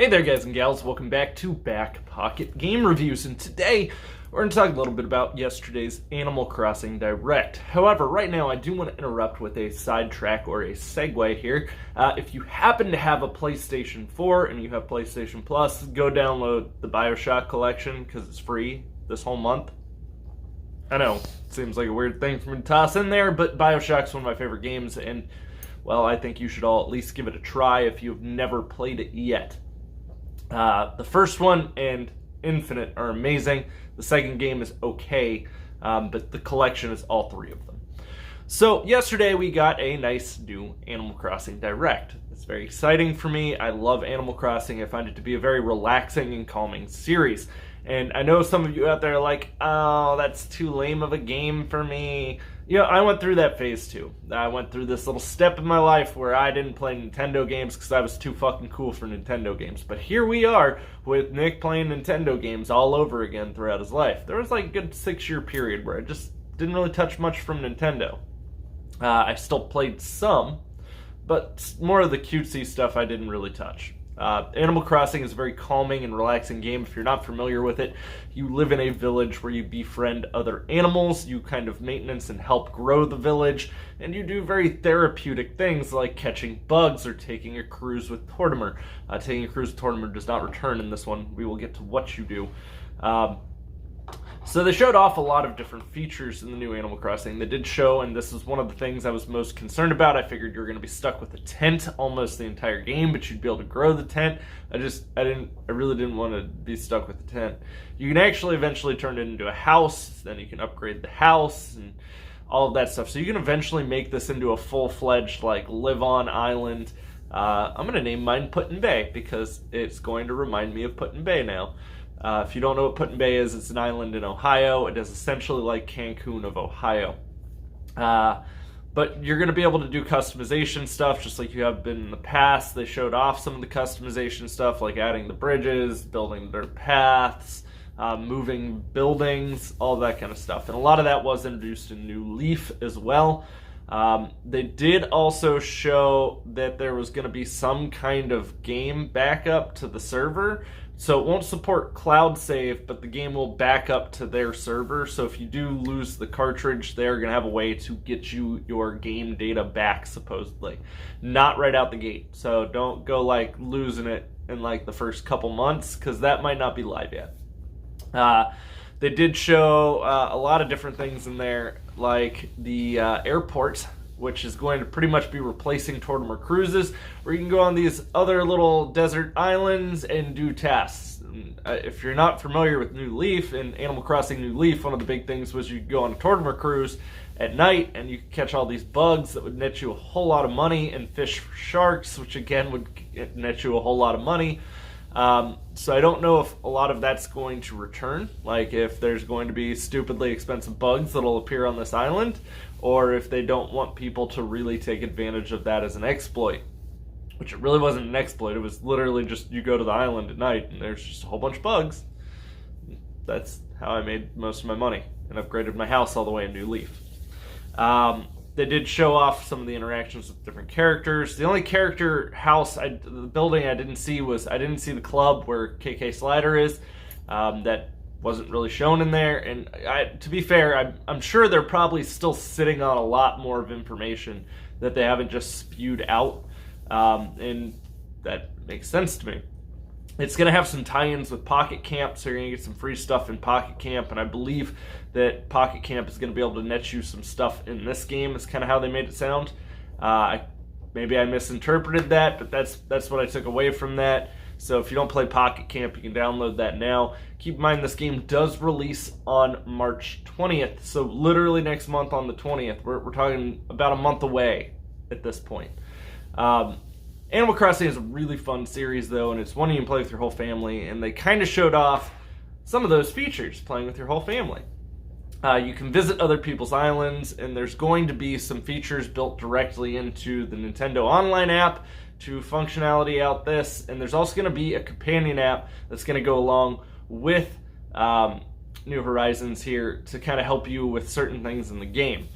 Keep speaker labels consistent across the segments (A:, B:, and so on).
A: Hey there guys and gals, welcome back to Back Pocket Game Reviews, and today we're going to talk a little bit about yesterday's Animal Crossing Direct. However, right now I do want to interrupt with a sidetrack or a segue here. If you happen to have a PlayStation 4 and you have PlayStation Plus, go download the BioShock collection because it's free this whole month. I know, it seems like a weird thing for me to toss in there, but BioShock's one of my favorite games, and well, I think you should all at least give it a try if you've never played it yet. The first one and Infinite are amazing. The second game is okay, but the collection is all three of them. So yesterday we got a nice new Animal Crossing Direct. It's very exciting for me. I love Animal Crossing. I find it to be a very relaxing and calming series. And I know some of you out there are like, oh, that's too lame of a game for me. You know, I went through that phase too. I went through this little step in my life where I didn't play Nintendo games because I was too fucking cool for Nintendo games. But here we are with Nick playing Nintendo games all over again throughout his life. There was like a good 6-year period where I just didn't really touch much from Nintendo. I still played some, but more of the cutesy stuff I didn't really touch. Animal Crossing is a very calming and relaxing game. If you're not familiar with it, you live in a village where you befriend other animals, you kind of maintenance and help grow the village, and you do very therapeutic things like catching bugs or taking a cruise with Tortimer. Taking a cruise with Tortimer does not return in this one. We will get to what you do. So they showed off a lot of different features in the new Animal Crossing. They did show, and this is one of the things I was most concerned about. I figured you were going to be stuck with a tent almost the entire game, but you'd be able to grow the tent. I really didn't want to be stuck with the tent. You can actually eventually turn it into a house, then you can upgrade the house and all of that stuff. So you can eventually make this into a full-fledged, like, live-on island. I'm going to name mine Put-in-Bay because it's going to remind me of Put-in-Bay now. If you don't know what Put-in-Bay is, it's an island in Ohio. It is essentially like Cancun of Ohio. But you're going to be able to do customization stuff just like you have been in the past. They showed off some of the customization stuff like adding the bridges, building dirt paths, moving buildings, all that kind of stuff. And a lot of that was introduced in New Leaf as well. They did also show that there was going to be some kind of game backup to the server. So it won't support cloud save, but the game will back up to their server. So if you do lose the cartridge, they're going to have a way to get you your game data back, supposedly. Not right out the gate. So don't go like losing it in like the first couple months, because that might not be live yet. They did show a lot of different things in there, like the airport, which is going to pretty much be replacing Tortimer Cruises, where you can go on these other little desert islands and do tasks. And, if you're not familiar with New Leaf, in Animal Crossing New Leaf, one of the big things was you could go on a Tortimer Cruise at night and you could catch all these bugs that would net you a whole lot of money, and fish for sharks, which again would net you a whole lot of money. So I don't know if a lot of that's going to return, like if there's going to be stupidly expensive bugs that'll appear on this island, or if they don't want people to really take advantage of that as an exploit, which it really wasn't an exploit. It was literally just you go to the island at night and there's just a whole bunch of bugs. That's how I made most of my money and upgraded my house all the way in New Leaf. They did show off some of the interactions with different characters. The only character house, the building I didn't see the club where KK Slider is. That wasn't really shown in there. And to be fair, I'm sure they're probably still sitting on a lot more of information that they haven't just spewed out. And that makes sense to me. It's going to have some tie-ins with Pocket Camp, so you're going to get some free stuff in Pocket Camp, and I believe that Pocket Camp is going to be able to net you some stuff in this game. Is kind of how they made it sound. Maybe I misinterpreted that, but that's what I took away from that. So if you don't play Pocket Camp, you can download that now. Keep in mind, this game does release on March 20th, so literally next month on the 20th. We're talking about a month away at this point. Animal Crossing is a really fun series, though, and it's one you can play with your whole family, and they kind of showed off some of those features playing with your whole family. You can visit other people's islands, and there's going to be some features built directly into the Nintendo Online app to functionality out this, and there's also going to be a companion app that's going to go along with New Horizons here to kind of help you with certain things in the game.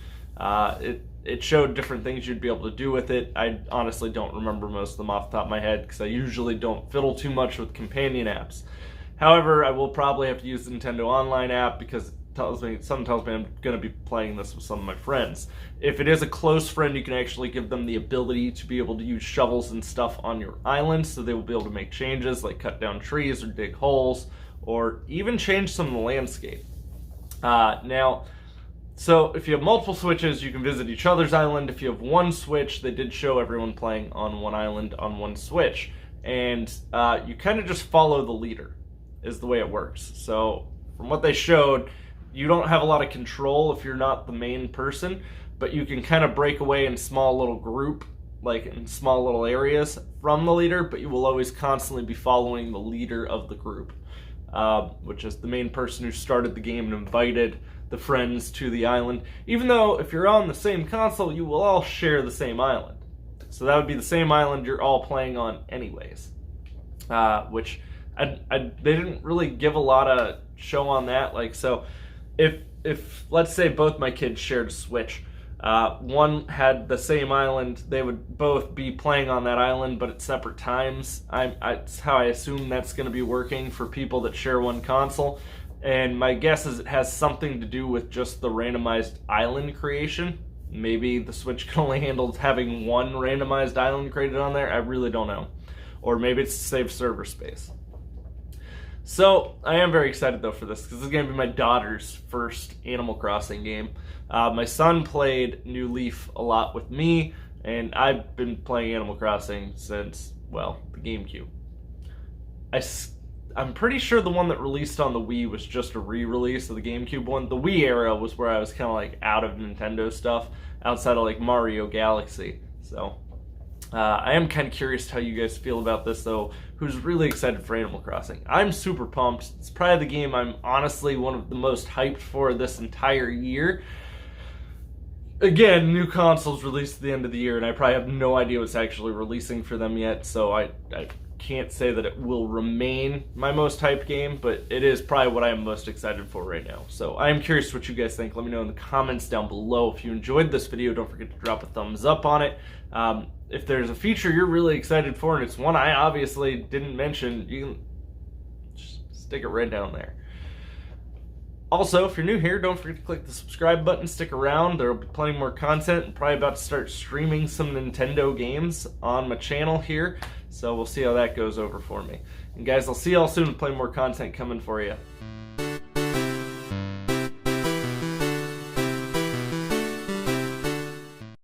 A: It showed different things you'd be able to do with it. I honestly don't remember most of them off the top of my head because I usually don't fiddle too much with companion apps. However, I will probably have to use the Nintendo Online app because something tells me I'm going to be playing this with some of my friends. If it is a close friend, you can actually give them the ability to be able to use shovels and stuff on your island, so they will be able to make changes like cut down trees or dig holes or even change some of the landscape. So if you have multiple Switches, you can visit each other's island. If you have one Switch, they did show everyone playing on one island on one Switch. And you kind of just follow the leader is the way it works. So from what they showed, you don't have a lot of control if you're not the main person, but you can kind of break away in small little group, like in small little areas from the leader, but you will always constantly be following the leader of the group, which is the main person who started the game and invited the friends to the island. Even though if you're on the same console, you will all share the same island. So that would be the same island you're all playing on anyways, which they didn't really give a lot of show on that. Like, so if let's say both my kids shared a Switch, one had the same island, they would both be playing on that island, but at separate times. That's how I assume that's going to be working for people that share one console. And my guess is it has something to do with just the randomized island creation. Maybe the Switch can only handle having one randomized island created on there. I really don't know. Or maybe it's to save server space. So I am very excited though for this because this is going to be my daughter's first Animal Crossing game. My son played New Leaf a lot with me, and I've been playing Animal Crossing since, well, the GameCube. I'm pretty sure the one that released on the Wii was just a re-release of the GameCube one. The Wii era was where I was kind of like out of Nintendo stuff, outside of like Mario Galaxy. So I am kind of curious how you guys feel about this though. Who's really excited for Animal Crossing? I'm super pumped. It's probably the game I'm honestly one of the most hyped for this entire year. Again, new consoles released at the end of the year, and I probably have no idea what's actually releasing for them yet, so I can't say that it will remain my most hyped game, but it is probably what I am most excited for right now. So I am curious what you guys think. Let me know in the comments down below. If you enjoyed this video, don't forget to drop a thumbs up on it. If there's a feature you're really excited for, and it's one I obviously didn't mention, you can just stick it right down there. Also, if you're new here, don't forget to click the subscribe button, stick around. There will be plenty more content. I'm probably about to start streaming some Nintendo games on my channel here, so we'll see how that goes over for me. And guys, I'll see y'all soon with plenty more content coming for you.